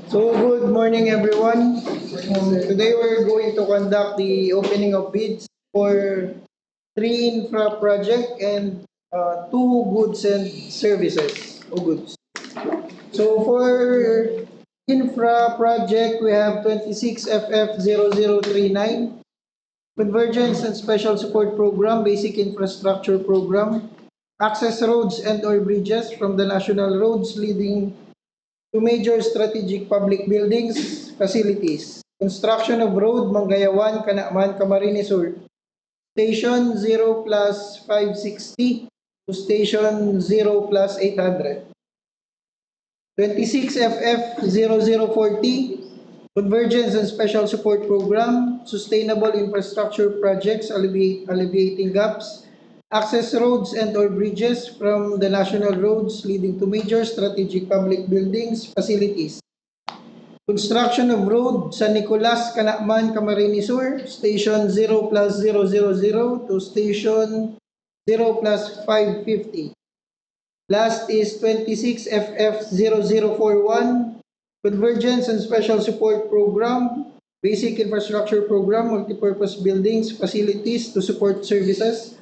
So good morning everyone. Today we're going to conduct the opening of bids for three infra project and two goods and services or goods. So for infra project we have 26FF0039 Convergence and Special Support Program, Basic Infrastructure Program, access roads and or bridges from the national roads leading to major strategic public buildings, facilities. Construction of road Mangayawan, Kanakman, Camarines Sur. Station 0 plus 560 to Station 0 plus 800. 26FF0040 Convergence and Special Support Program, Sustainable Infrastructure Projects alleviating gaps, access roads and or bridges from the national roads leading to major strategic public buildings, facilities. Construction of road San Nicolas, Canacman, Camarines Sur, Station 0 plus 000 to Station 0 plus 550. Last is 26FF0041, Convergence and Special Support Program, Basic Infrastructure Program, Multipurpose Buildings, Facilities to Support Services,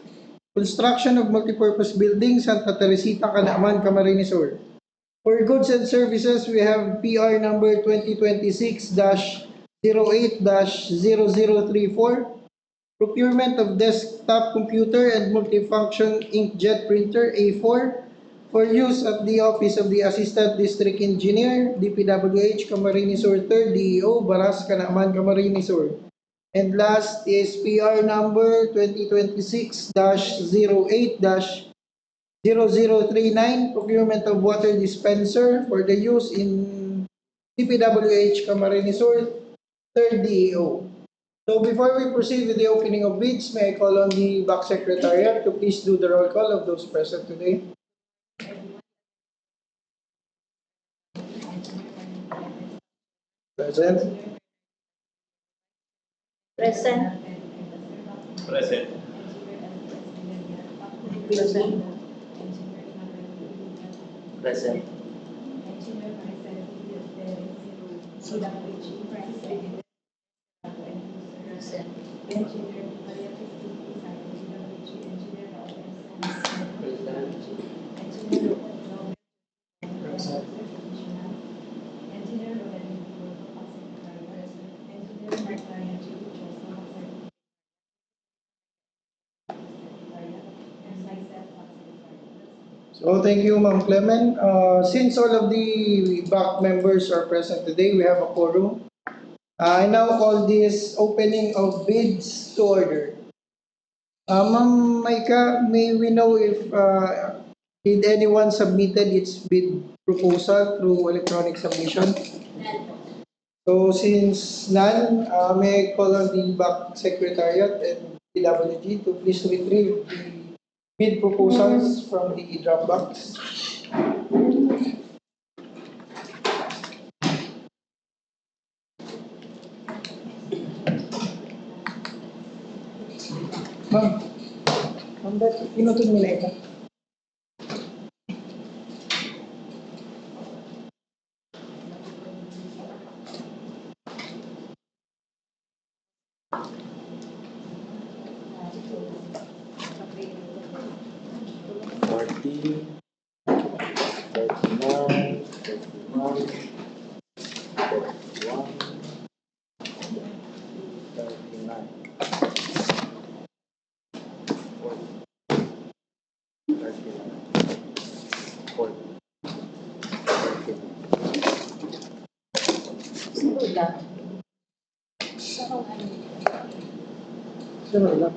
Construction of Multipurpose Buildings, Santa Teresita, Canacman, Camarines Sur. For goods and services, we have PR number 2026-08-0034, procurement of desktop computer and multifunction inkjet printer A4 for use at the Office of the Assistant District Engineer, DPWH, Camarines Sur 3rd, DEO, Baras, Canacman, Camarines Sur. And last is PR number 2026-08-0039, procurement of water dispenser for the use in DPWH Camarines Sur, 3rd DEO. So before we proceed with the opening of bids, may I call on the back secretariat to please do the roll call of those present today. Present. Present. Present. Present. Present. So thank you, Ma'am Clement. Since all of the back members are present today, we have a quorum. I now call this opening of bids to order. Ma'am Maika, may we know if did anyone submitted its bid proposal through electronic submission? So since none, may I call on the back secretariat and PWG to please retrieve the bid proposals from the Dropbox. Ma'am, ma'am, pinutol nila ito. Sino lang?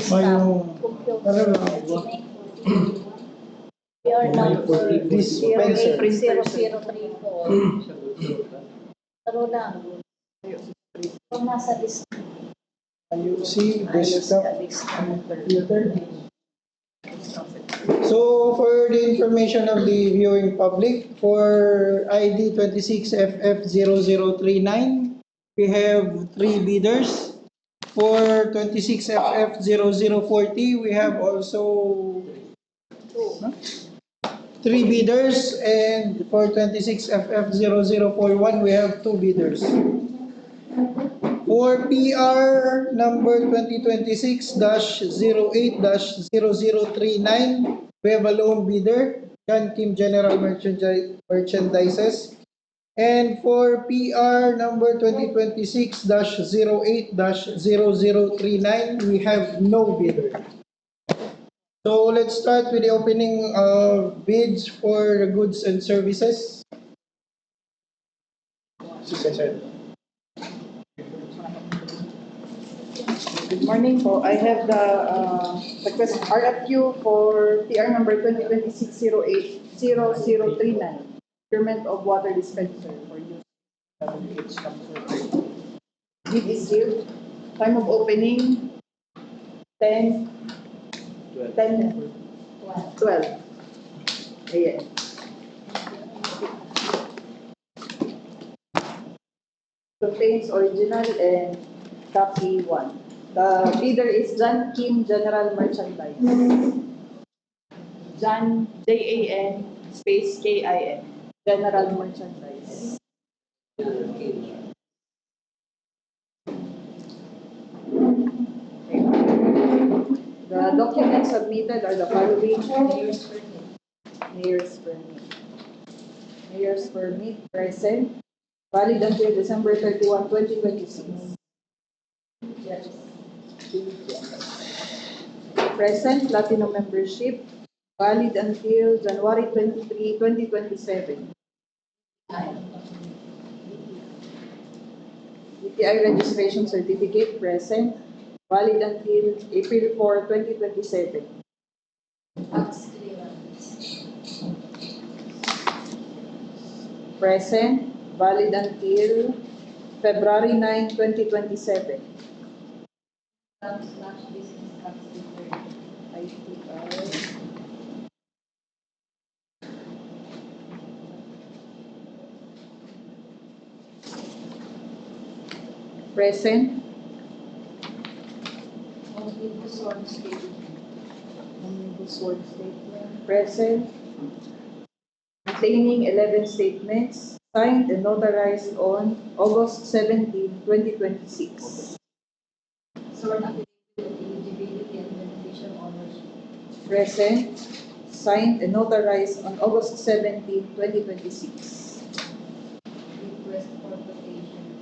May yung... Ano lang? PR number Dispenser. 0034. Pero lang. Kung nasa list. IUC, desktop, computer. So for the information of the viewing public, for ID 26FF0039, we have three bidders. For 26FF0040, we have also 3 bidders, and for 26FF0041, we have 2 bidders. For PR number 2026-08-0039, we have a lone bidder, John Kim General Merchandises. And for PR number 2026-08-0039, we have no bidder. So let's start with the opening of bids for goods and services. Good morning po. I have the request RFQ for PR number 2026-08-0039, procurement of water dispenser for use WH Capsule. Bid is sealed. Time of opening 10 12 a.m. Contains original and copy 1. The bidder is John Kim General Merchandise. John, Jan space KIN, General Merchandise. The documents submitted are the following. Mayor's permit. Mayor's permit present, valid until December 31, 2026. Yes. Present Platinum membership, valid until January 23, 2027. DTI registration certificate present, valid until April 4, 2027. Present, valid until February 9, 2027. ITR. Present. Omnibus Word Statement. Present. Containing 11 statements, signed and notarized on August 17, 2026. Sworn affidavit of eligibility and beneficial ownership. Present, signed and notarized on August 17, 2026. Request for quotation.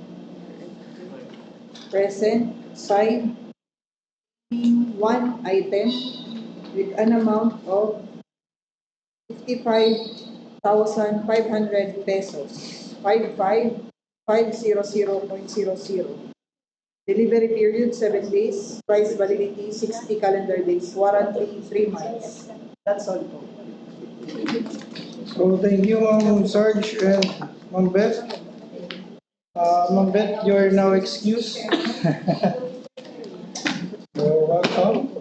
Present, signed, one item with an amount of 55,500 pesos, 55500.00. Delivery period 7 days, price validity 60 calendar days, warranty 3 months. That's all po. So thank you, Ma'am Sarge and Ma'am Beth. Ma'am Beth, you're now excused. You're welcome.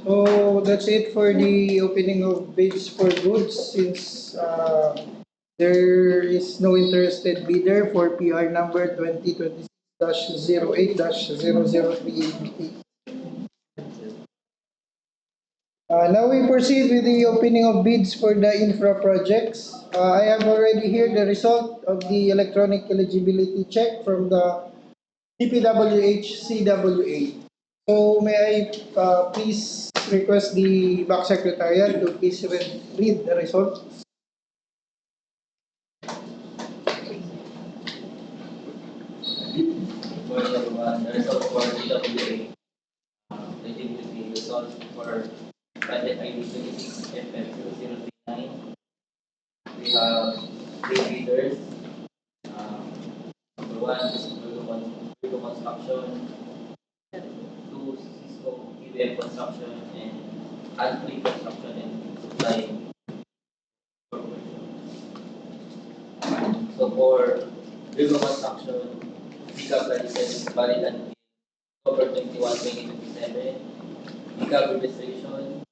So that's it for the opening of bids for goods, since there is no interested bidder for PR number 2026-08-0038. Now we proceed with the opening of bids for the infra projects. I have already here the result of the electronic eligibility check from the DPWH CWA. So may I please request the back secretariat to please read the result. For everyone, the result for DWA, eligibility results for project ID 26FF0039. We have 3 bidders. Number 1 is Virgo Construction, 2 Cisco EVM Construction, and Alfrey Construction and Supply Corporation. So for Virgo Construction, pickup license is valid until October 21, 2027. Pickup registration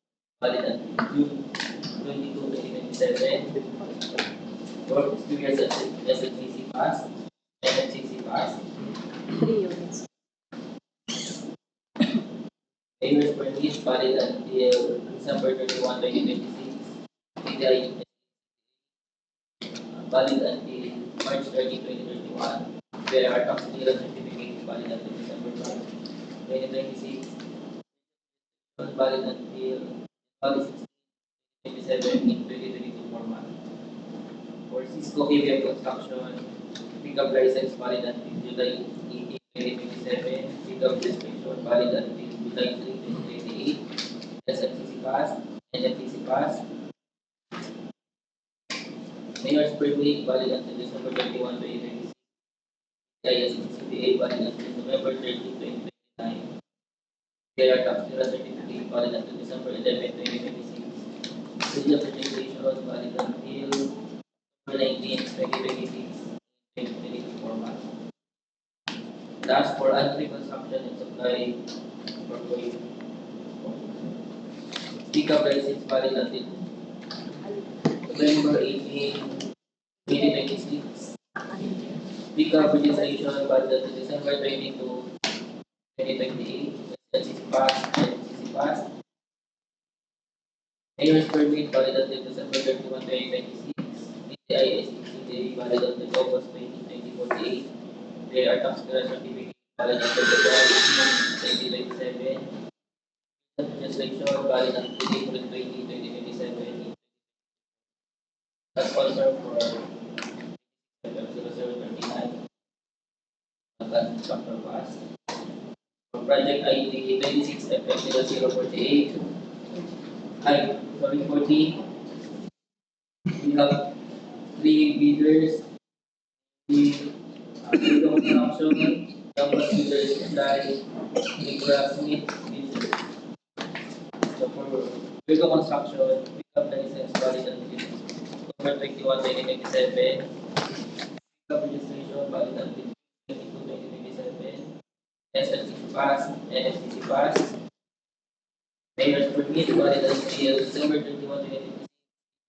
valid until June 22, 2027. Work experience as SNCC Pass, NFCC Pass. 3 units. Mayor's permit valid until December 31, 2026. CDI valid until March 30, 2031. There are tax clearance certificate valid until December 1, 2026. Valid until January 16, 2027 in 2022 format. For Cisco KBM Construction, pickup license valid until July 18, 2027. Pickup registration valid until July 3, 2028. SMCC Pass, NFTC Pass. Mayor's permit valid until December 31, 2026. ISCCDA valid until November 30, 2029. KR Taxira certificate valid until December 11, 2026. Seal of registration valid until October 19, 2026. 2022 format. Last for agri-construction and supply corporation. Pickup license valid until November 18, 2026. Pickup registration valid until December 22, 2028. SLCC Pass, NCC Pass. Mayor's permit valid until December 31, 2026. DTI valid until August 20, 2048. There are tax clearance certificate valid until February 2027. Registration valid until April 20, 2027. That's all sir for 0039. Chapter Pass. For project ID 26FF0048. Sorry, 40. We have 3 bidders. We Freedom Construction, Campus Bidders Supply, Nicolas Smith Bidders. So for Freedom Construction, pickup license valid until October 21, 2027. Pickup registration valid until 22, 2027. SLCC Pass, NFCC Pass. Mayor's permit valid until December 31,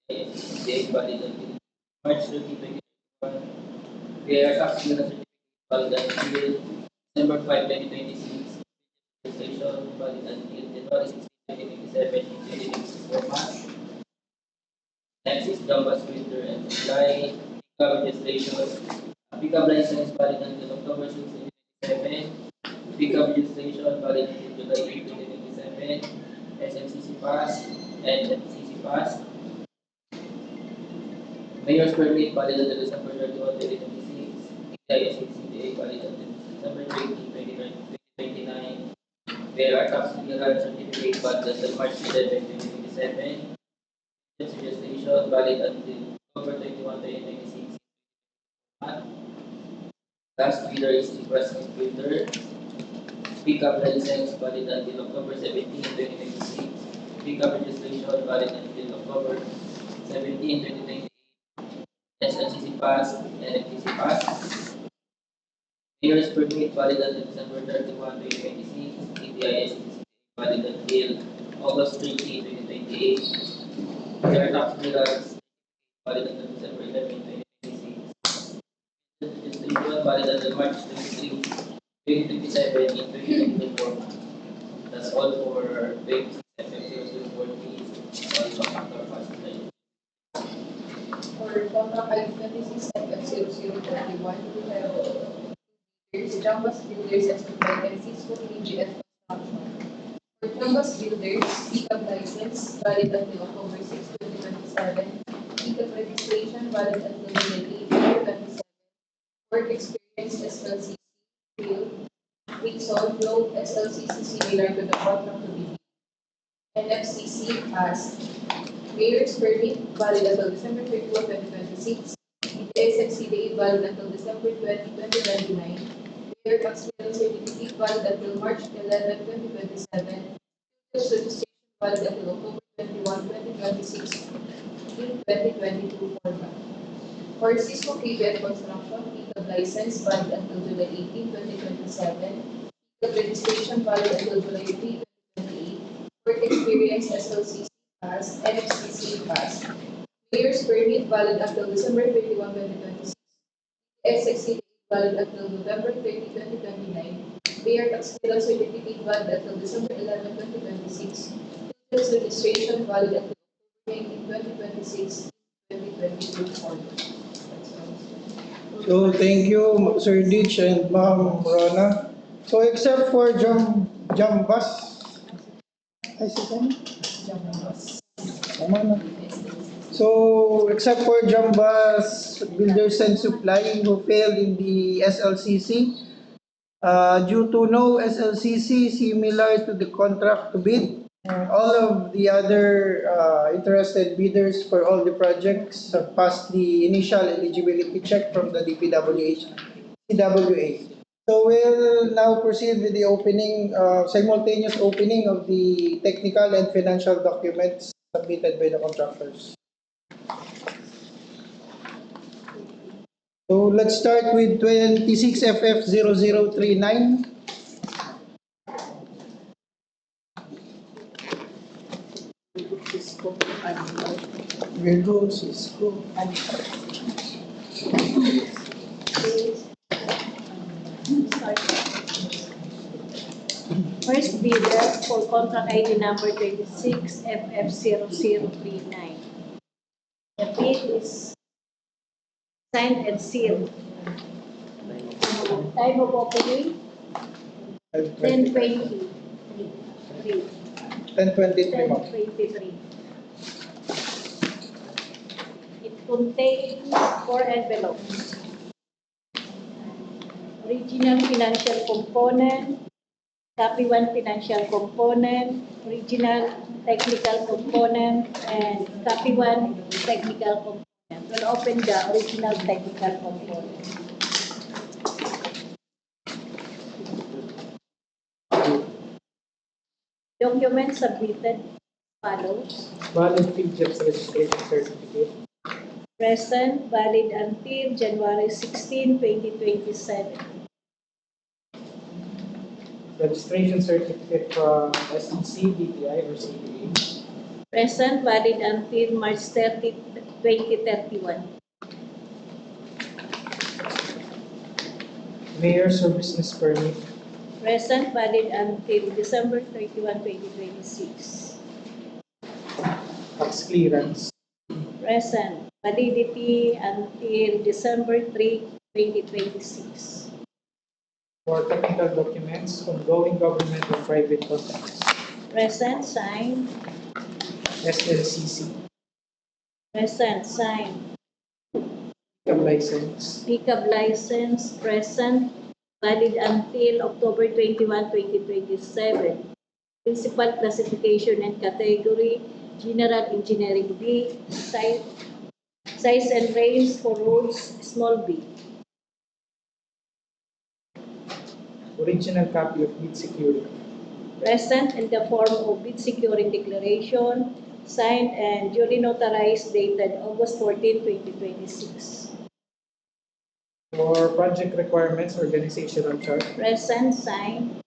2026. Date valid until March 30, 2021. There are tax clearance certificate valid until December 5, 2026. Registration valid until January 16, 2027 in 2026 format. Next is Gambas Winter and Supply. Pickup registration. Pickup license valid until October 6, 2027. Pickup registration valid until July 8, 2027. SMCC Pass and FCC Pass. Mayor's permit valid until December 31, 2026. ISCCDA valid until December 20, 2029. There are tax clearance certificate valid until March 11, 2027. Registration valid until October 21, 2026. Last bidder is the present bidder. Pickup license valid until October 17, 2026. Pickup registration valid until October 17, 2028. SLCC Pass, NFTC Pass. Mayor's permit valid until December 31, 2026. TTIS valid until August 30, 2028. There are tax clearance valid until December 11, 2026. Registration valid until March 23, 2027 in 2022 format. That's all for 26 FF0040. Also, after facility. For contract item 26 FF0021, we have Builders, Jambas Builders and Supply and Cisco KGF Construction. For Jambas Builders, pickup license valid until October 6, 2027. Pickup registration valid until July 8, 2027. Work experience SLCC field. Wilson load SLCC similar to the contract to be. NFCC has Mayor's permit valid until December 31, 2026. SXCDA valid until December 20, 2029. Mayor tax clearance certificate valid until March 11, 2027. Fuels registration valid until October 21, 2026 in 2022 format. For Cisco KBF Construction, pickup license valid until July 18, 2027. Pickup registration valid until July 3, 2028. Work experience SLCC Pass, NFCC Pass. Mayor's permit valid until December 31, 2026. SXC valid until November 30, 2029. Mayor tax clearance certificate valid until December 11, 2026. Sales registration valid until October 19, 2026, 2022 order. That's all. So thank you, Sir Ditch and Ma'am Rona. So except for Jambas, ay si Tama na. So except for Jambas Builders and Supply who failed in the SLCC, due to no SLCC similar to the contract to bid, all of the other interested bidders for all the projects have passed the initial eligibility check from the DPWH CWA. So we'll now proceed with the opening, simultaneous opening of the technical and financial documents submitted by the contractors. So let's start with 26FF0039. Cisco, ano, Virgo, Cisco. ano, First bidder for contract ID number 26 FF0039. The bid is signed and sealed. Time of opening 10:23. 1023 ma'am. 10:23. It contains 4 envelopes. Original financial component, copy 1 financial component, original technical component, and copy 1 technical component. We'll open the original technical component. Documents submitted follows. Valid PGF's registration certificate. Present, valid until January 16, 2027. Registration certificate from SEC, DTI, or CPA. Present, valid until March 30, 2031. Mayor's or business permit. Present, valid until December 31, 2026. Tax clearance. Present, validity until December 3, 2026. For technical documents, ongoing government or private contracts. Present, signed. SLCC. Present, signed. License. Pickup license, present, valid until October 21, 2027. Principal classification and category, General Engineering B, size and range for roads, small b. Original copy of bid security. Present in the form of bid securing declaration, signed and duly notarized dated August 14, 2026. For project requirements, organizational chart. Present, signed.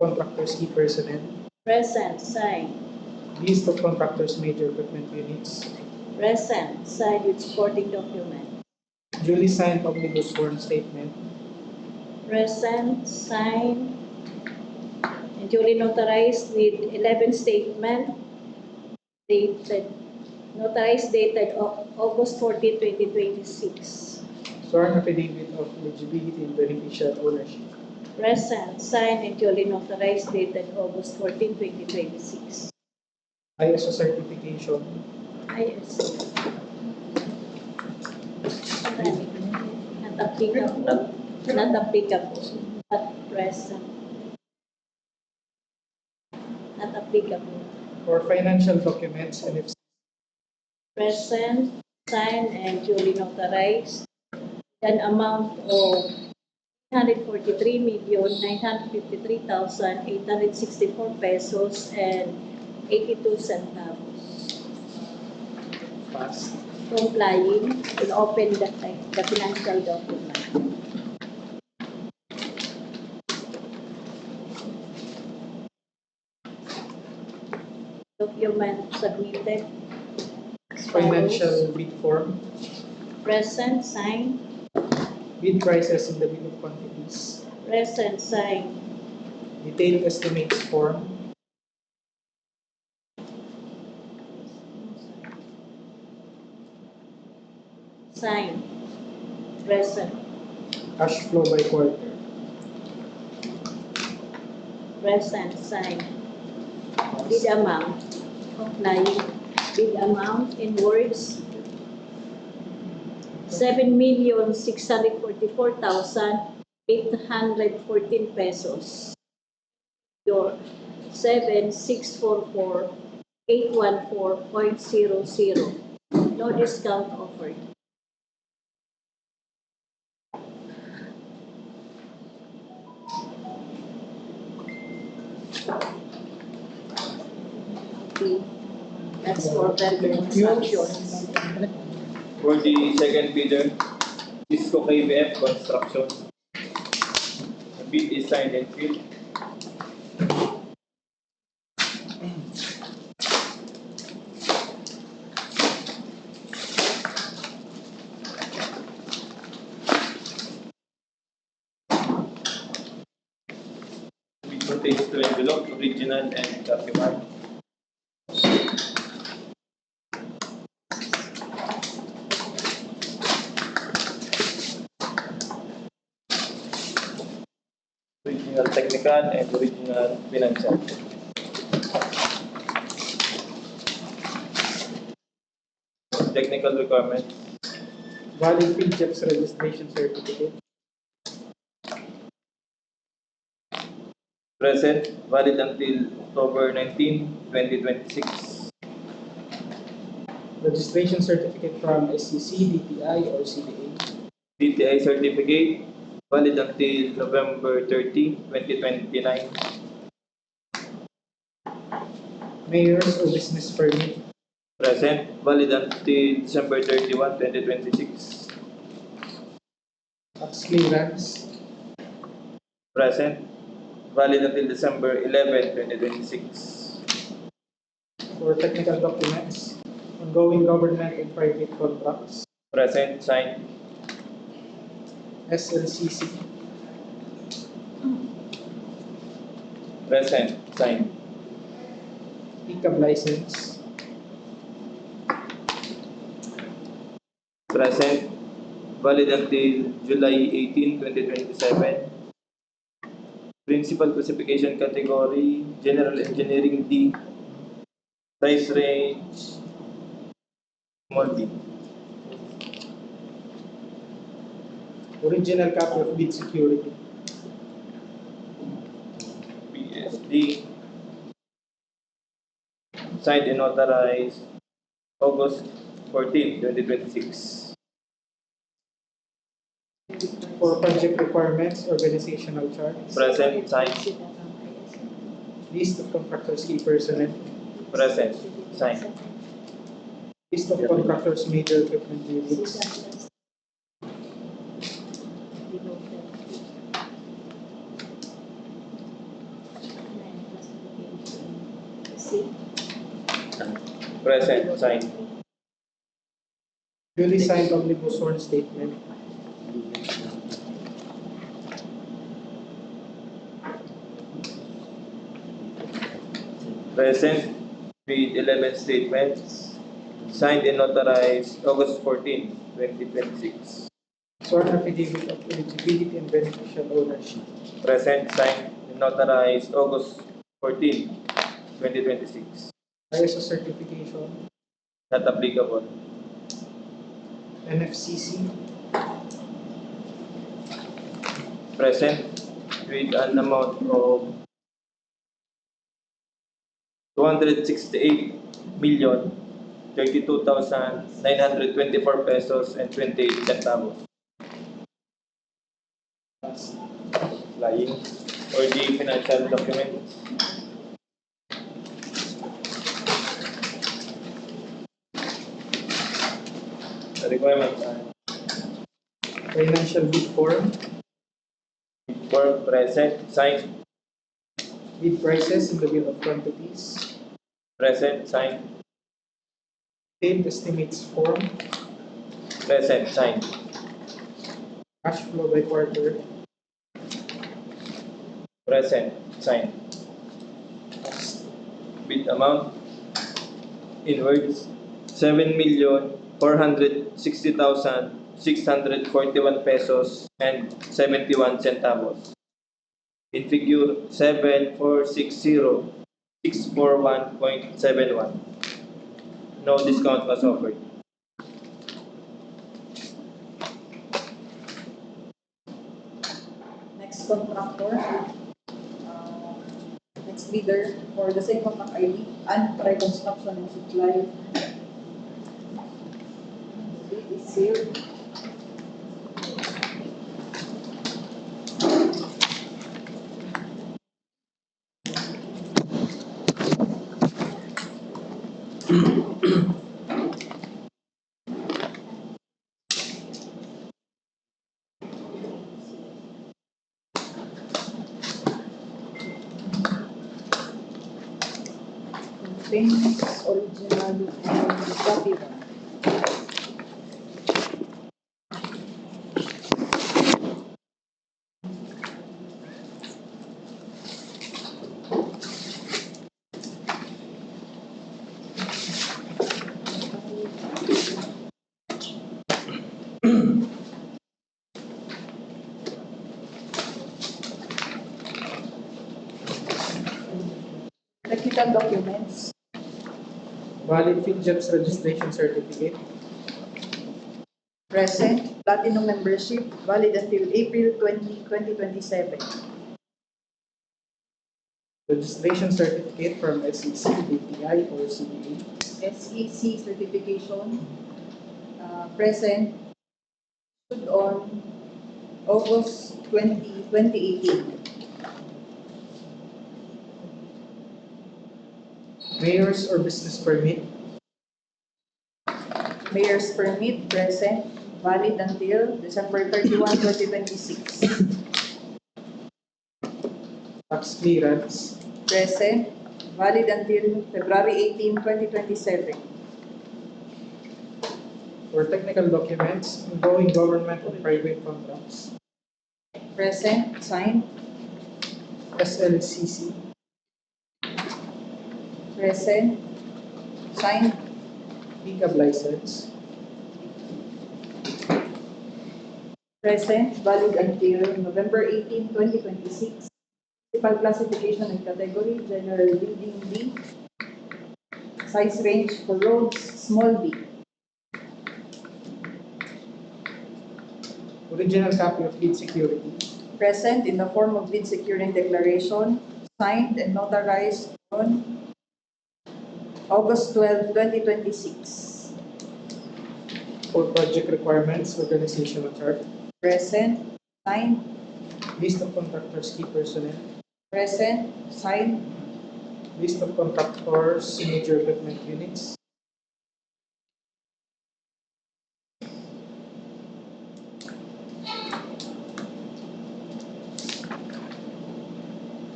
Contractors, key personnel. Present, signed. List of contractors' major equipment units. Present, signed with supporting document. Duly signed omnibus sworn statement. Present, signed, and duly notarized with 11 statement dated, notarized dated August 14, 2026. Sworn affidavit of eligibility and beneficial ownership. Present, signed, and duly notarized dated August 14, 2026. ISO certification. ISO. Not applicable. Not applicable. Not present. Not applicable. For financial documents, NFC. Present, signed, and duly notarized. An amount of 143,953,864 pesos and 82 centavos. Fast. Complying, will open the financial document. Document submitted. Financial bid form. Present, signed. Bid prices in the bill of quantities. Present, signed. Detailed estimates form. Signed. Present. Cash flow by quarter. Present, signed. Bid amount. Applying. Bid amount in words. 7,644,814 pesos. Your 7,644,814.00. No discount offered. Okay. That's for the instructions. For the second bidder, Cisco KBF Construction. The bid is signed and filled. Bid contains 2 envelopes, original and copy one. Original technical and original financial. Technical requirements. Valid PJEPS registration certificate. Present, valid until October 19, 2026. Registration certificate from SCC, DTI, or CDA. DTI certificate, valid until November 30, 2029. Mayor's or business permit. Present, valid until December 31, 2026. Tax clearance. Present, valid until December 11, 2026. For technical documents. Ongoing government and private contracts. Present, signed. SLCC. Present, signed. ECAB license. Present, valid until July 18, 2027. Principal classification category, General Engineering D. Size range, small b. Original copy of bid security. PSD. Signed and authorized August 14, 2026. For project requirements, organizational charts. Present, signed. List of contractors, key personnel. Present, signed. List of contractors, major equipment units. Present, signed. Duly signed omnibus sworn statement. Present with 11 statements. Signed and authorized August 14, 2026. Sworn affidavit of eligibility and beneficial ownership. Present, signed and authorized August 14, 2026. ISO certification. Not applicable. NFCC. Present with an amount of 268,032,924 pesos and 28 centavos. Lying or the financial documents. The requirements are Financial bid form. for present, signed, Bid prices in the bill of quantities. present, signed, Detailed estimates form. present, signed, Cash flow by quarter. Present. Signed. Bid amount in words 7,460,641 pesos and 71 centavos. In figure 7,460,641.71. No discount was offered. Next contractor, next bidder for the same contract ID and reconstruction and supply. Bid is sealed. Contains original and copy one. Technical documents, Valid PhilJobs registration certificate. present, platinum membership, valid until April 20, 2027. Registration certificate from SEC, DTI, or CBA. SEC certification, present, issued on August 20, 2018. Mayor's or business permit. Mayor's permit, present, valid until December 31, 2026. Tax clearance. Present, valid until February 18, 2027. For technical documents, ongoing government and private contracts. Present, signed, SLCC. present, signed, PCAB license. present, valid until November 18, 2026. Municipal classification and category, general building B. Size range for roads, small b. Original copy of bid security. Present in the form of bid securing declaration, signed and notarized on August 12, 2026. For project requirements, organizational chart. Present, signed, List of contractors, key personnel. present, signed, List of contractors, major equipment units.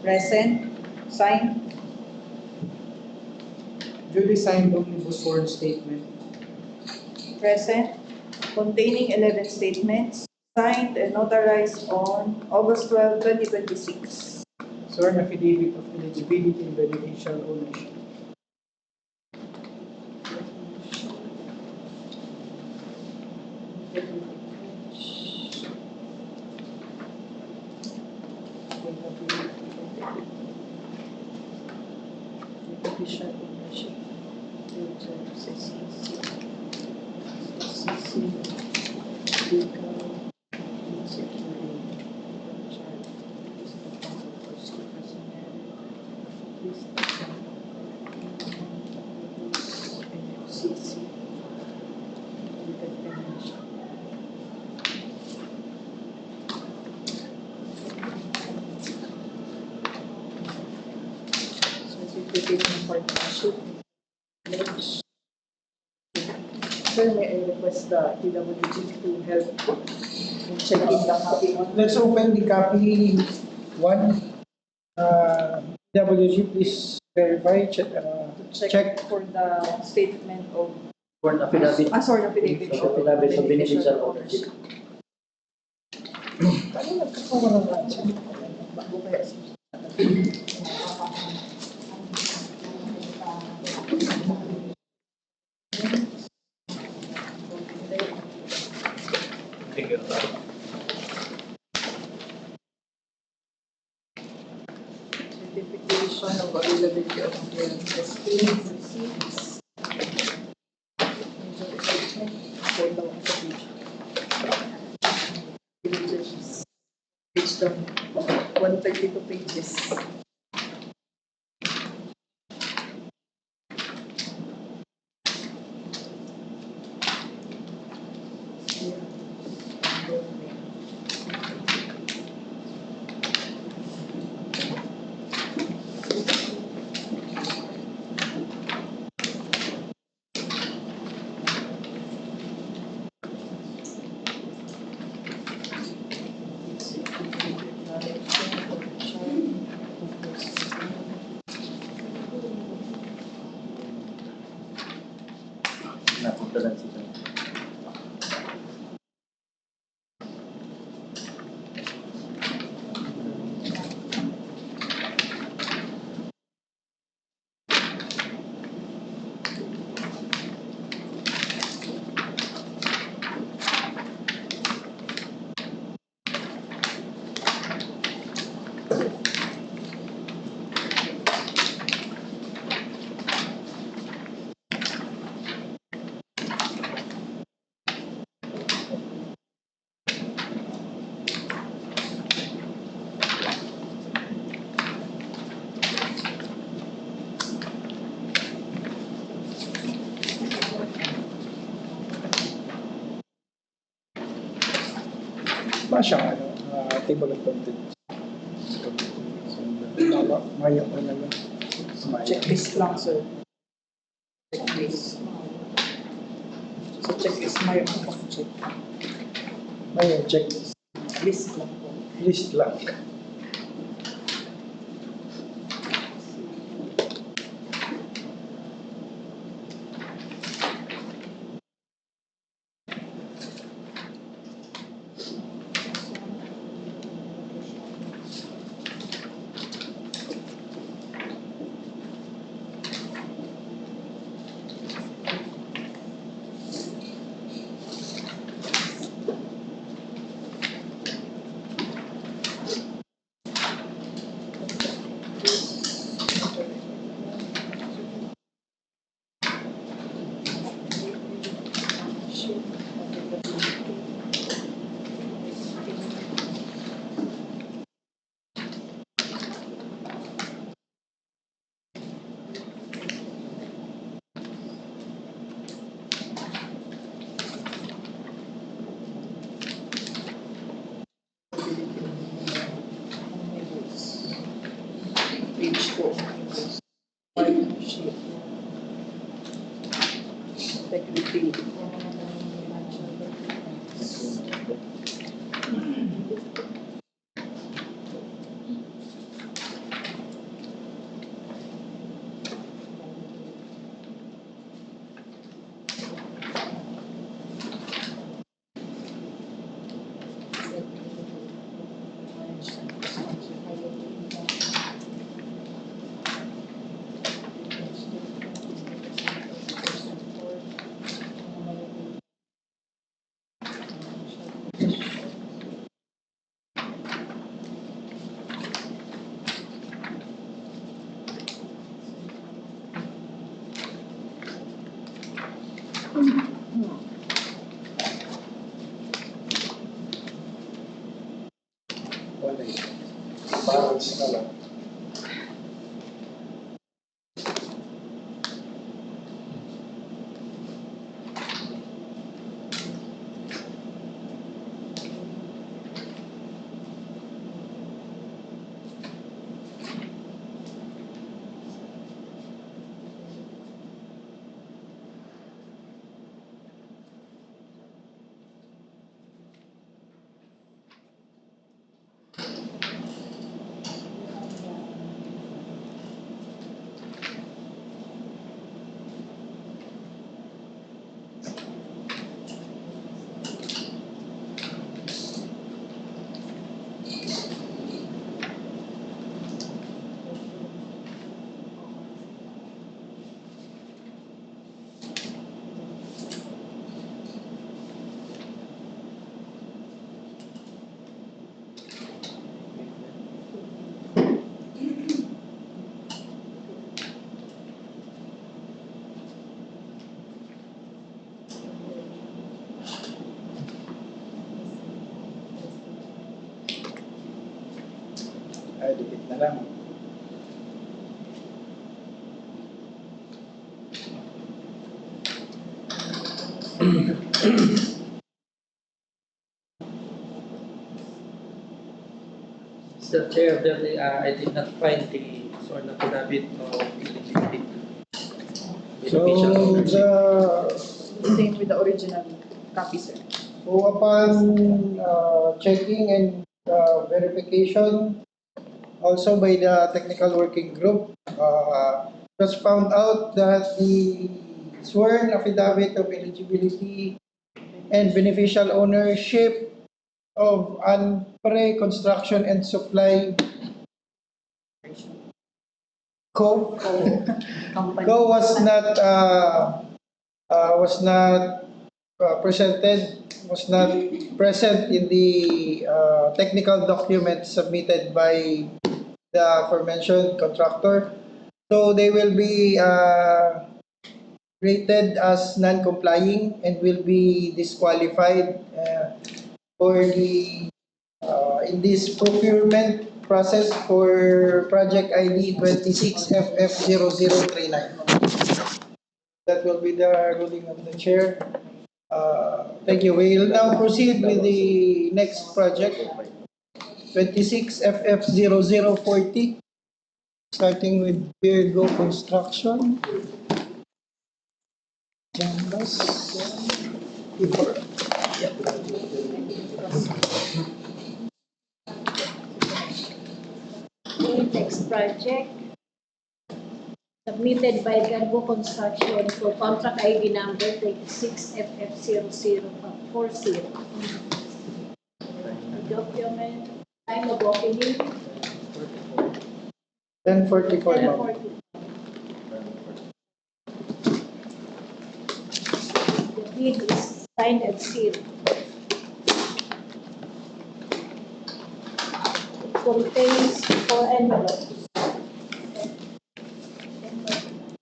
present, signed, Duly signed omnibus sworn statement. present, containing 11 statements, signed and notarized on August 12, 2026. Sworn affidavit of eligibility and beneficial ownership. Beneficial ownership. Partnership. Next. Sir, may I request the PWG to help in checking the copy on? Let's open the copy 1. WG, please verify, check. For the statement of, For an affidavit. sorry, affidavit of Affidavit of beneficial ownership. Ano nagkakawalan natin? Bago kaya verification of availability of clearances, claims, receipts. Major assessment, hold down sa page. Page down, 132 pages. Napunta lang sila. Ba siyang table of contents. Maya ko na lang. Checklist lang, sir. Checklist. Sa checklist, may ako check. Maya, check List lang po. list lang. Page 4. Partnership. Integrity. Wala yun. Balance na lang. Dikit na lang. Mr. Chair, I did not find the sworn affidavit of eligibility. So, Beneficial ownership. Same with the original copy, sir. So upon checking and verification, also by the technical working group, it was found out that the sworn affidavit of eligibility and beneficial ownership of Anpre Construction and Supply Co. Company. Co was not presented, was not present in the technical document submitted by the aforementioned contractor. So they will be rated as non-complying and will be disqualified for the in this procurement process for project ID 26FF0039. That will be the ruling of the chair. Thank you. We'll now proceed with the next project, 26FF0040, starting with Virgo Construction. Jambas. Okay, next project submitted by Virgo Construction for contract ID number 26FF0040. Document, time of opening, 1044, ma'am. 10:40. The bid is signed and sealed. It contains 4 envelopes.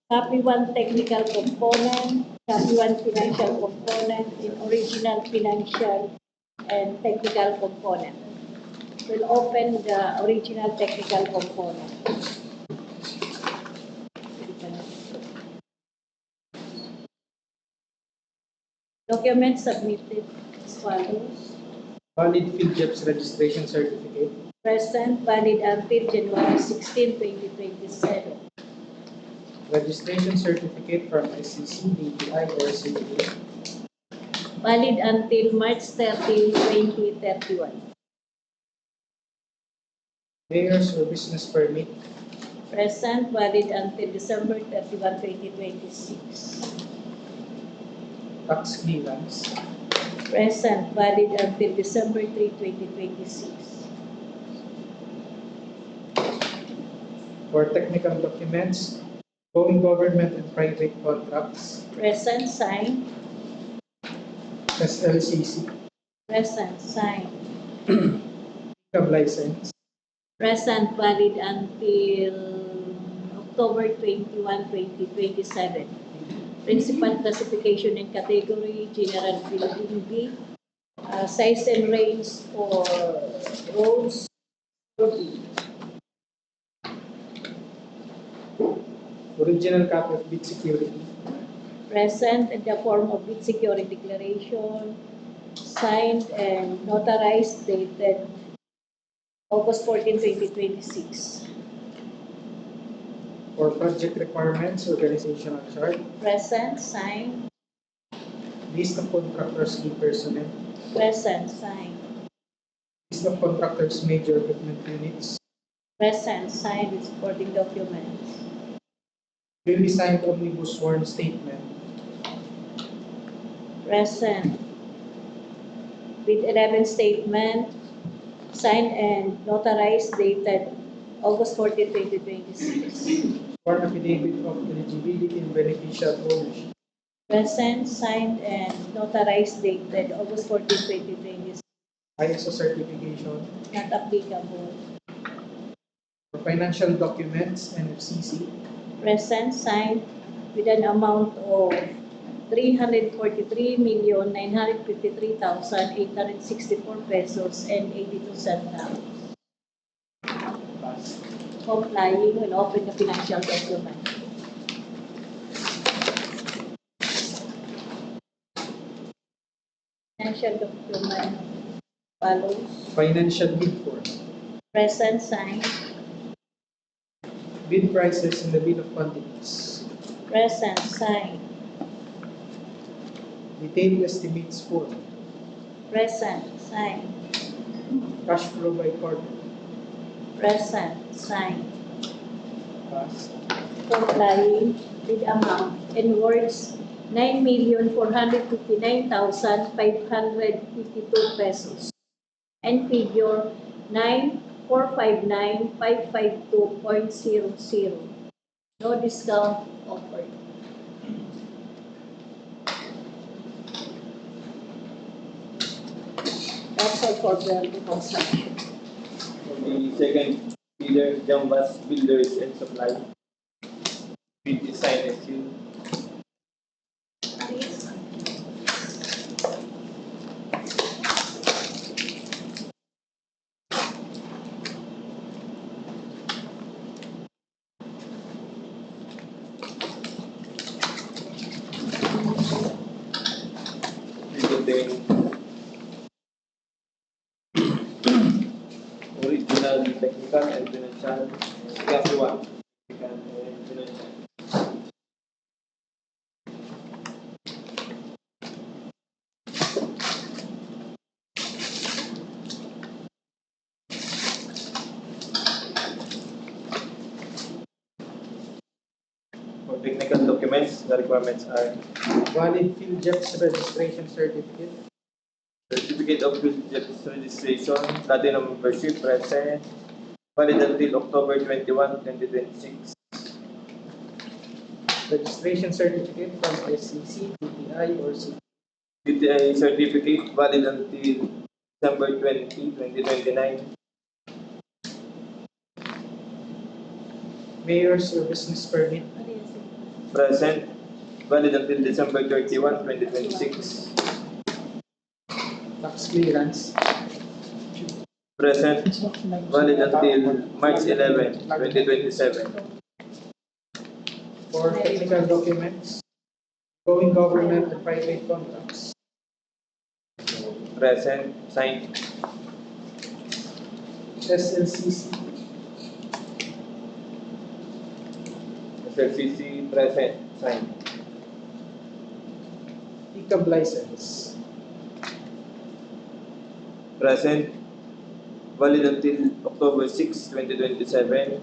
Copy 1 technical component, copy 1 financial component, in original financial and technical component. We'll open the original technical component. Documents submitted as follows. Valid PhilJEPS registration certificate. Present, valid until January 16, 2027. Registration certificate from SCC, DTI, or CDA. Valid until March 30, 2031. Mayor's or business permit. Present, valid until December 31, 2026. Tax clearance. Present, valid until December 3, 2026. For technical documents, going government and private contracts. Present, signed. SLCC. Present, signed. Cab license. Present, valid until October 21, 2027. Principal classification and category, General Building B. Size and range for roads, 4B. Original copy of bid security. Present in the form of bid security declaration, signed and notarized, dated August 14, 2026. For project requirements, organizational chart. Present, signed. List of contractors key personnel. Present, signed. List of contractors major equipment units. Present, signed with supporting documents. Duly signed omnibus sworn statement. Present with 11 statement, signed and notarized, dated August 14, 2026. Sworn affidavit of eligibility and beneficial ownership. Present, signed and notarized, dated August 14, 2026. ISO certification. Not applicable. For financial documents, NFCC. Present, signed with an amount of 343,953,864 pesos and 82 centavos. complying when open the financial document. Financial document follows. Financial bid form. Present, signed. Bid prices and the bid of quantities. Present, signed. Detailed estimates form. Present, signed. Cash flow by quarter. Present, signed. Pass. Complying with amount in words 9,459,552 pesos and figure 9,459,552.00. No discount offered. That's all for the consumption. For the second bidder, Jambas Builders and Supply. Bid design and seal. Please. Bid contain original, technical, and financial. Copy 1. Technical and financial. For technical documents, the requirements are Valid field jobs registration certificate. certificate of registration, platinum membership present, valid until October 21, 2026. Registration certificate from SCC, TTI, or C. DTI certificate valid until December 20, 2029. Mayor's or business permit. Present, valid until December 31, 2026. Tax clearance. Present, valid until March 11, 2027. For technical documents. Going government and private contracts. Present, signed. SLCC. SLCC, present, signed. ECAB license. Present, valid until October 6, 2027.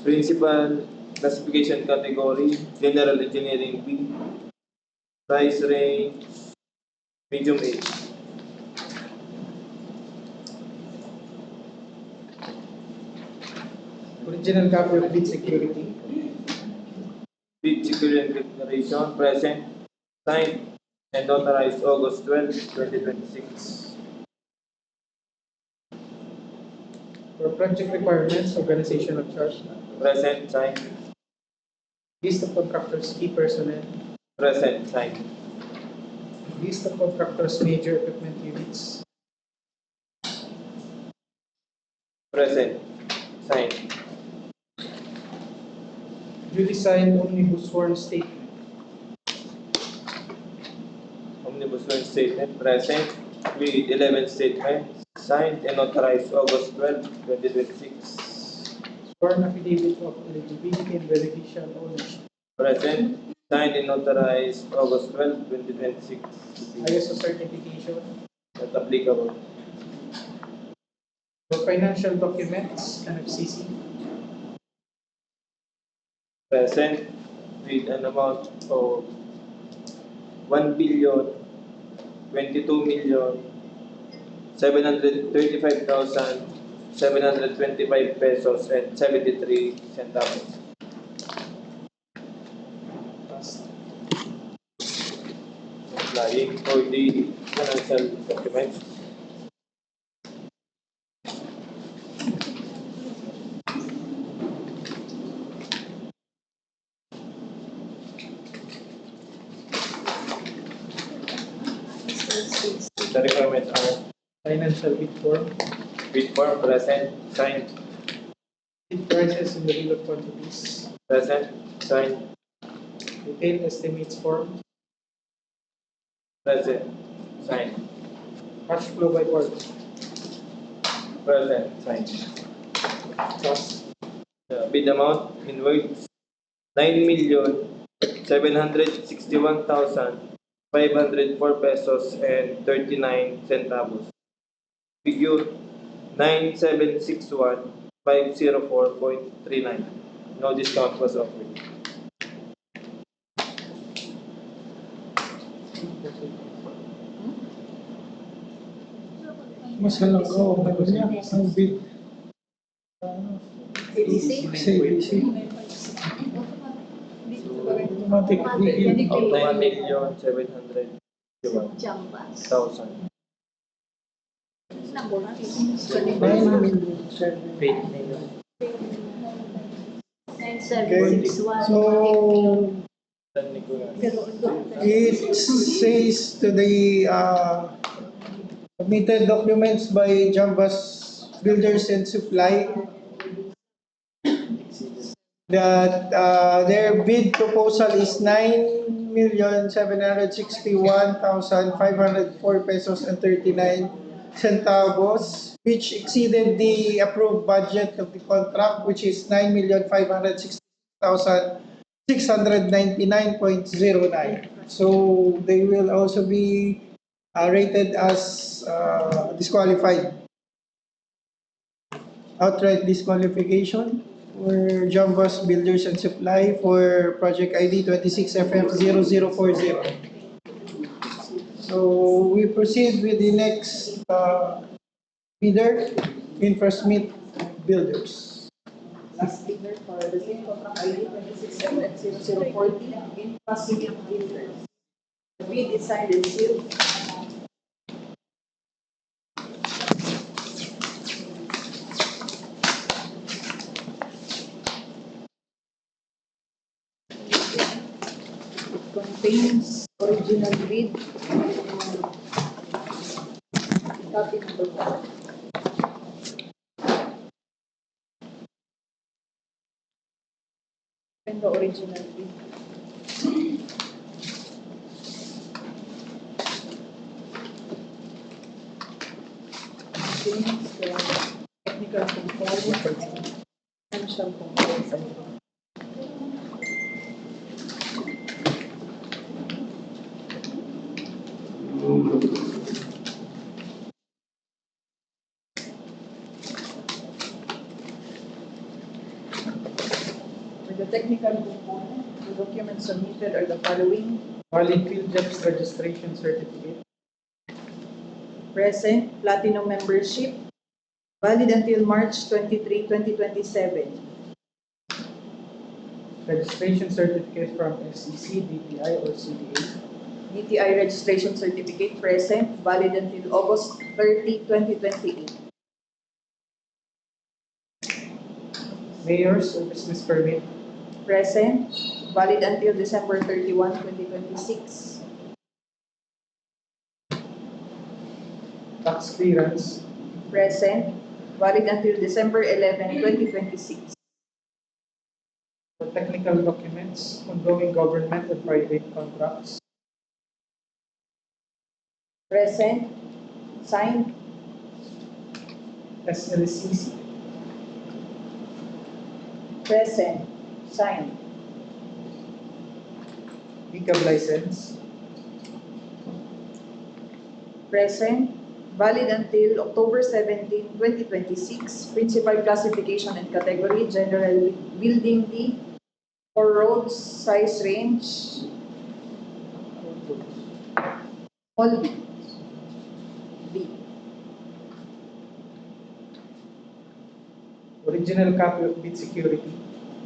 Principal classification category, General Engineering B. Price range, medium A. Original copy of bid security. Bid security declaration, present, signed, and notarized August 12, 2026. For project requirements, organizational chart. Present, signed. List of contractors, key personnel. Present, signed. List of contractors, major equipment units. Present, signed. Duly signed omnibus sworn statement. Omnibus Loan Statement, present, with 11 statements, signed and notarized August 12, 2026. Sworn affidavit of eligibility and beneficial ownership. Present, signed and notarized August 12, 2026. ISO certification. Not applicable. For financial documents, NFCC. Present, with an amount of 1,022,735,725 pesos and 73 centavos. Applying for the financial documents. The requirements are Financial bid form. bid form, present, signed, Bid prices in the bill of quantities. Present. Signed. Detailed estimates form. Present. Signed. Cash flow by parts. Present. Signed. Cost. Bid amount in words 9,761,504 pesos and 39 centavos. Figure 9,761,504.39. No discount was offered. Mas lang ko, ano niya, ang bid. ABC? ABC. Automatic bid. Of 9,761,000. Jambas. 9761. So, Pero it says to the submitted documents by Jambas Builders and Supply that their bid proposal is 9,761,504 pesos and 39 centavos, which exceeded the approved budget of the contract, which is 9,560,699.09. So they will also be rated as disqualified. Outright disqualification for Jambas Builders and Supply for project ID 26FF0040. So we proceed with the next bidder, Infrasmith Builders. Last bidder for the same contract ID 26FF0040 in Pacific Builders. The bid is signed and sealed. It contains original bid and copy number 4. And the original bid. Contains the technical component and financial component. For the technical component, the documents submitted are the following. Valid field jobs registration certificate. Present, platinum membership, valid until March 23, 2027. Registration certificate from SEC, DTI, or CDA. DTI registration certificate present, valid until August 30, 2028. Mayor's or business permit. Present, valid until December 31, 2026. Tax clearance. Present, valid until December 11, 2026. For technical documents, ongoing government and private contracts. Present, signed, SLCC. present, signed. DCAB license. Present, valid until October 17, 2026. Principal classification and category, general building D, for roads size range, small b, B. Original copy of bid security.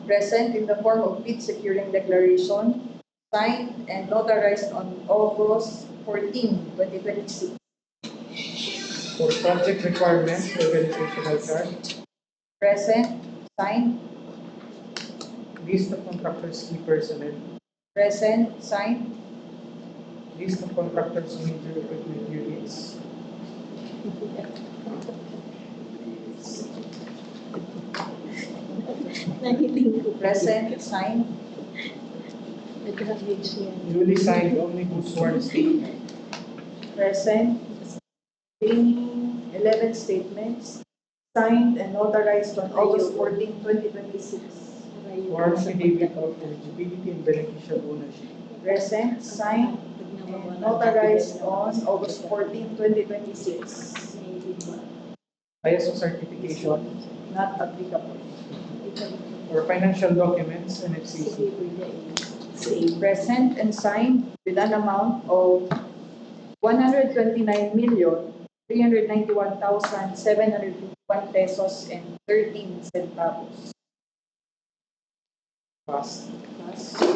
Present in the form of bid securing declaration, signed and notarized on August 14, 2026. For project requirements, organizational chart. Present, signed, List of contractors' key personnel. present, signed, List of contractors' major equipment units. Nahiling ko. Present, signed. Nag-average yan. Duly signed omnibus sworn statement. Present. Containing 11 statements, signed and notarized on August 14, 2026. For affidavit of eligibility and beneficial ownership. Present, signed, and notarized on August 14, 2026. ISO certification Not applicable. for financial documents and FCC. Present and signed with an amount of 129,391,751 pesos and 13 centavos. Passed.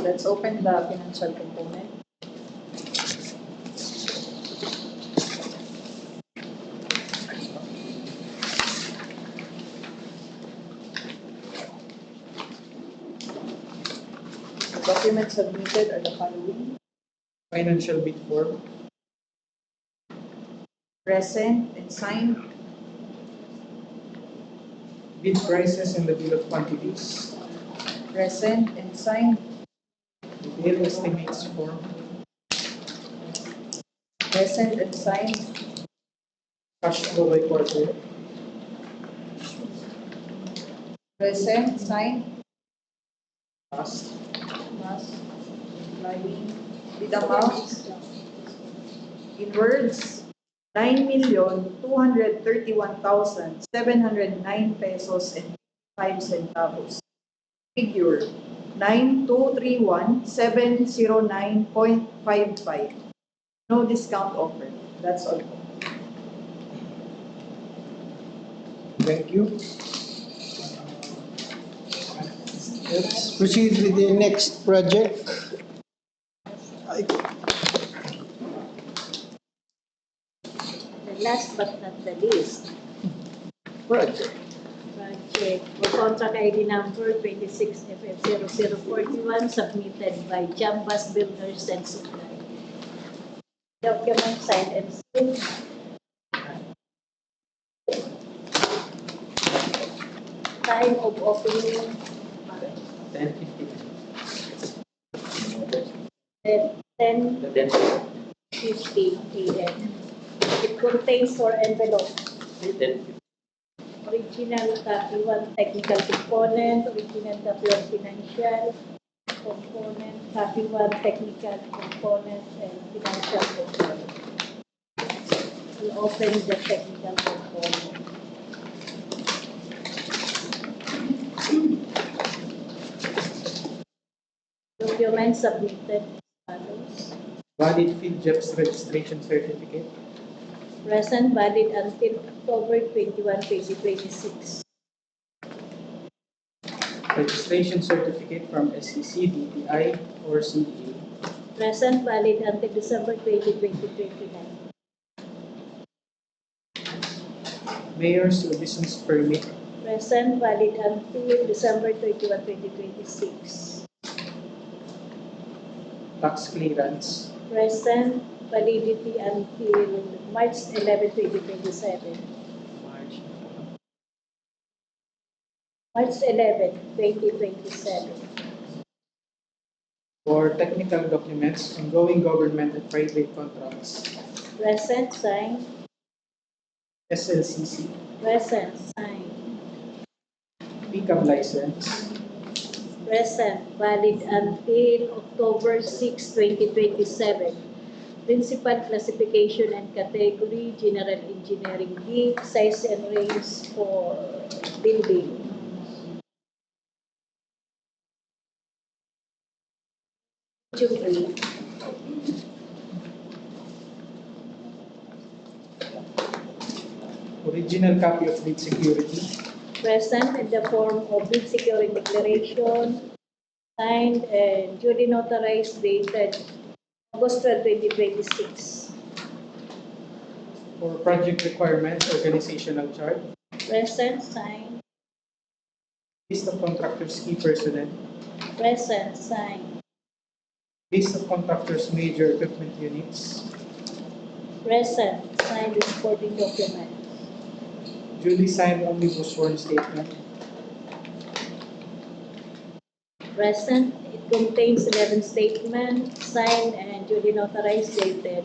Let's open the financial component. The documents submitted are the following. Financial bid form. Present and signed. Bid prices and the bill of quantities. Present and signed. Detailed estimates form. Present and signed. Cash flow by quarter. Present, signed. Passed. Must lying with amount in words 9,231,709 pesos and 5 centavos. Figure 9231,709.55. No discount offered. That's all. Thank you. Let's proceed with the next project. The last but not the least, Project. project for contract ID number 26FF0041 submitted by Jambas Builders and Supply. Document signed and sealed. Time of opening 10:50 a.m. It contains 4 envelopes. Original copy 1 technical component, original copy 1 financial component, copy 1 technical component, and financial component. We'll open the technical component. Documents submitted as follows. Valid FIDGEPS registration certificate. Present valid until October 21, 2026. Registration certificate from SEC, DTI, or CDA. Present valid until December 20, 2029. Mayor's business permit. Present valid until December 21, 2026. Tax clearance. Present validity until March 11, 2027. March. March 11, 2027. For technical documents, ongoing government and private contracts. Present signed. SLCC. Present signed. PCAB license. Present valid until October 6, 2027. Principal classification and category, general engineering B, size and range for building. June 8. Original copy of bid security. Present in the form of bid securing declaration, signed and duly notarized dated August 12, 2026. For project requirements, organizational chart. Present, signed. List of contractors' key personnel. Present, signed. List of contractors' major equipment units. Present, signed with supporting documents. Duly signed omnibus sworn statement. Present. It contains 11 statements signed and duly notarized dated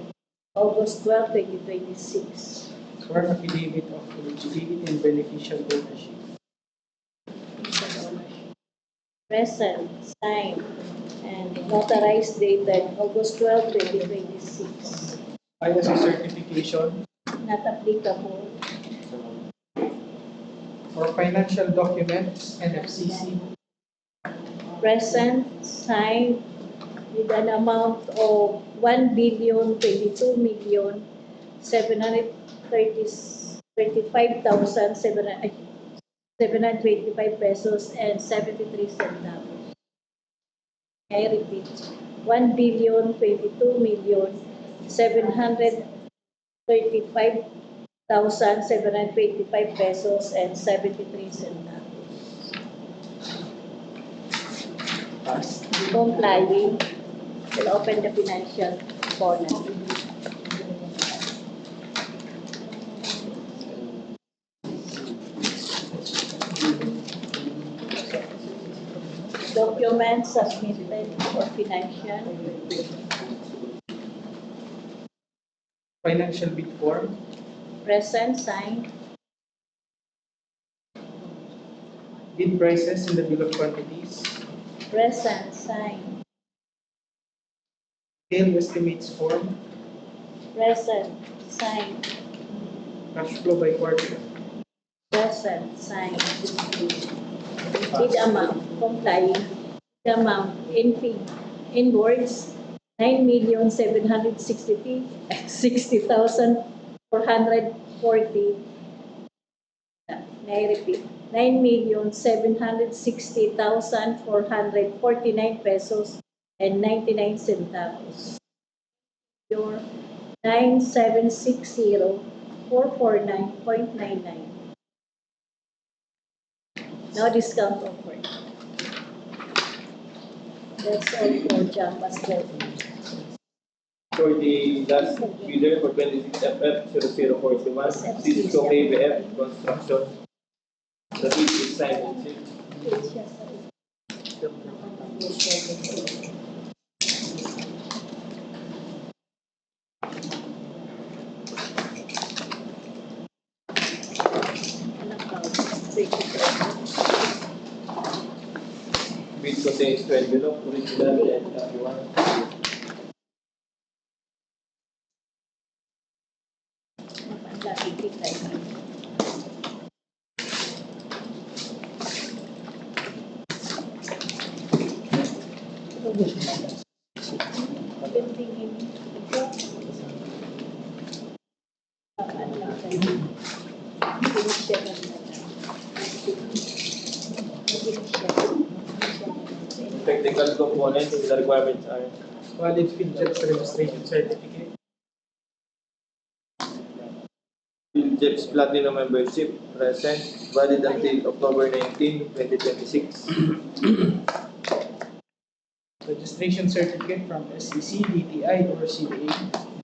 August 12, 2026. Sworn affidavit of eligibility and beneficial ownership. Present, signed, and notarized dated August 12, 2026. ISO certification Not applicable. for financial documents, NFCC. Present, signed, with an amount of 1,725,725 pesos and 73 centavos. I repeat, 1,022,735,725 pesos and 73 centavos. Complying, will open the financial component. Documents submitted for financial. Financial bid form. Present, signed. Bid prices in the bill of quantities. Present, signed. Detailed estimates form. Present, signed. Cash flow by quarter. Present, signed. Bid amount, complying. Bid amount, invoice, 9,760,440. May I repeat? 9,760,449 pesos and 99 centavos. Your 9,760,449.99. No discount offered. That's all for Jambas Clothing. For the last bidder for 26FF0041, Cisco KBF Construction. The bid is signed and sealed. Bid contains 12 envelope, original and copy one. Technical components, the requirements are Valid PhilJets registration certificate. PhilJets Platinum membership present, valid until October 19, 2026. Registration certificate from SEC, DTI, or CDA.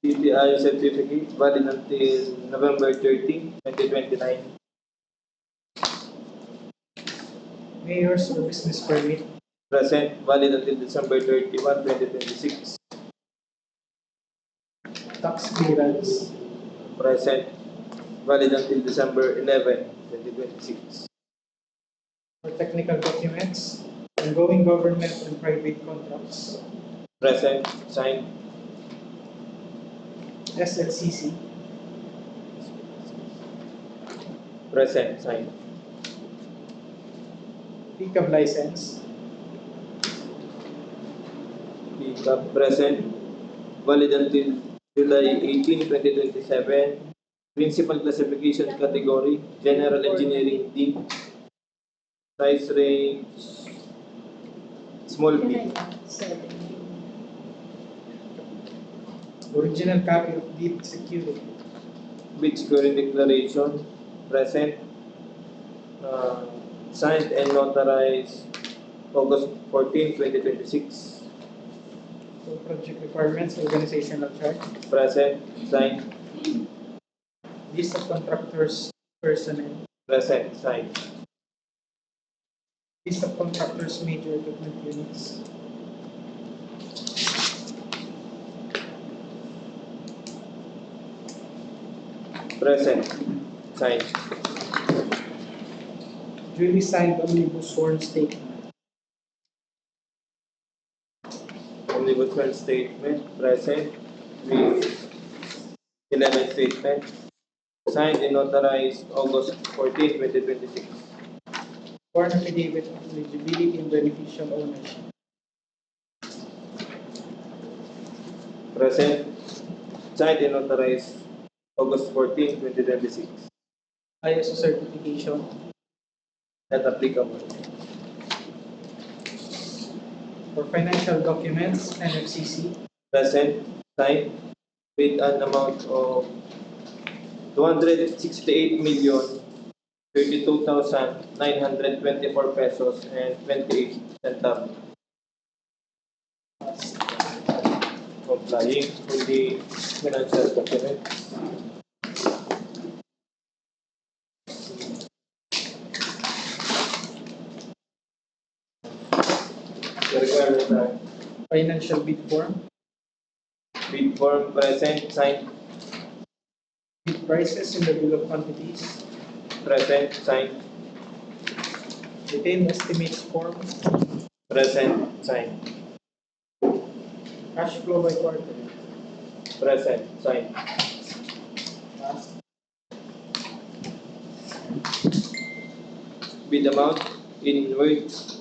DTI certificate valid until November 30, 2029. Mayor's or business permit. Present, valid until December 31, 2026. Tax clearance. Present, valid until December 11, 2026. For technical documents. Ongoing government and private contracts. Present, signed. SLCC. Present, signed. PCAB license. PCAP present, valid until July 18, 2027. Principal classification category, General Engineering D. Size range, small b. Original copy of deed security. Bid securing declaration, present, signed and notarized August 14, 2026. So project requirements, organizational chart. Present, signed, List of contractors, personnel. present, signed. List of contractors' major equipment units. Present. Signed. Duly signed omnibus sworn statement. Omnibus sworn statement. Present. With 11 statements. Signed and notarized August 14, 2026. Sworn affidavit of eligibility and beneficial ownership. Present. Signed and notarized August 14, 2026. ISO certification. Not applicable. For financial documents, NFCC. Present. Signed with an amount of 268,032,924 pesos and 28 centavos. Complying with the financial document. The requirements are Financial bid form. bid form present, signed, Bid prices in the bill of quantities. present, signed, Detailed estimates form. present, signed, Cash flow by quarter. present, signed. Bid amount in words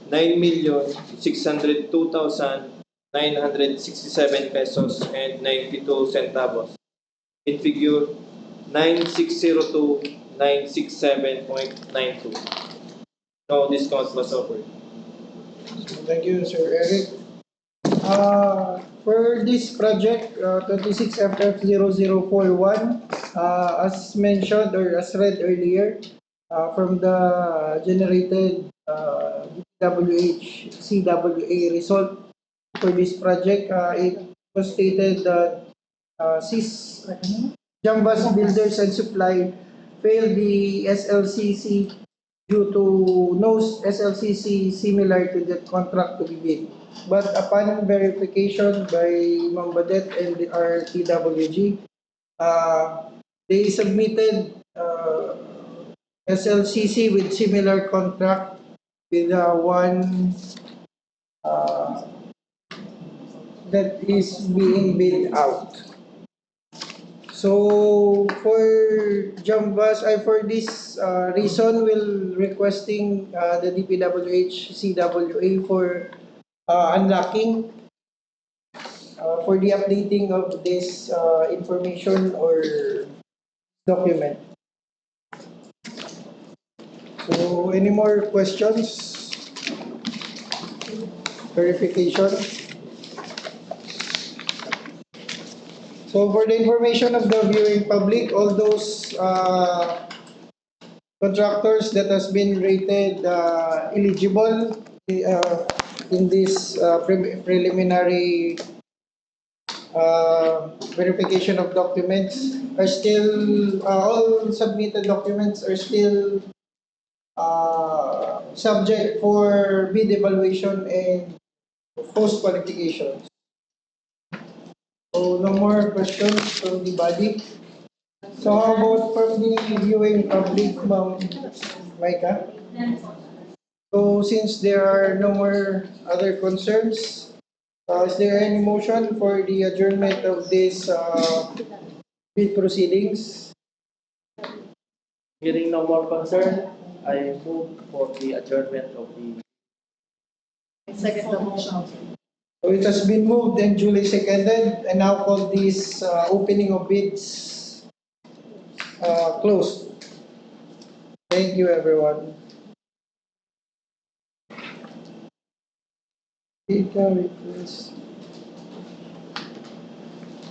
9,602,967 pesos and 92 centavos. In figure 9602,967.92. No discount was offered. Thank you, Sir Eric. For this project, 26FF0041, as mentioned or as read earlier, from the generated WH CWA result for this project, it was stated that Jambas Builders and Supply failed the SLCC due to no SLCC similar to the contract to be bid. But upon verification by Ma'am Badet and our TWG, they submitted SLCC with similar contract with one that is being bid out. So for Jambas, for this reason, we'll requesting the DPWH CWA for unlocking for the updating of this information or document. So any more questions? Verification? So for the information of the viewing public, all those contractors that has been rated eligible in this preliminary verification of documents are still all submitted documents are still subject for bid evaluation and post qualification. So no more questions from the body. So how about from the viewing public, Ma'am Micah? So since there are no more other concerns, is there any motion for the adjournment of this bid proceedings? Hearing no more concern, I move for the adjournment of the. Second the motion. So it has been moved and duly seconded, and now call this opening of bids closed. Thank you, everyone. Data request.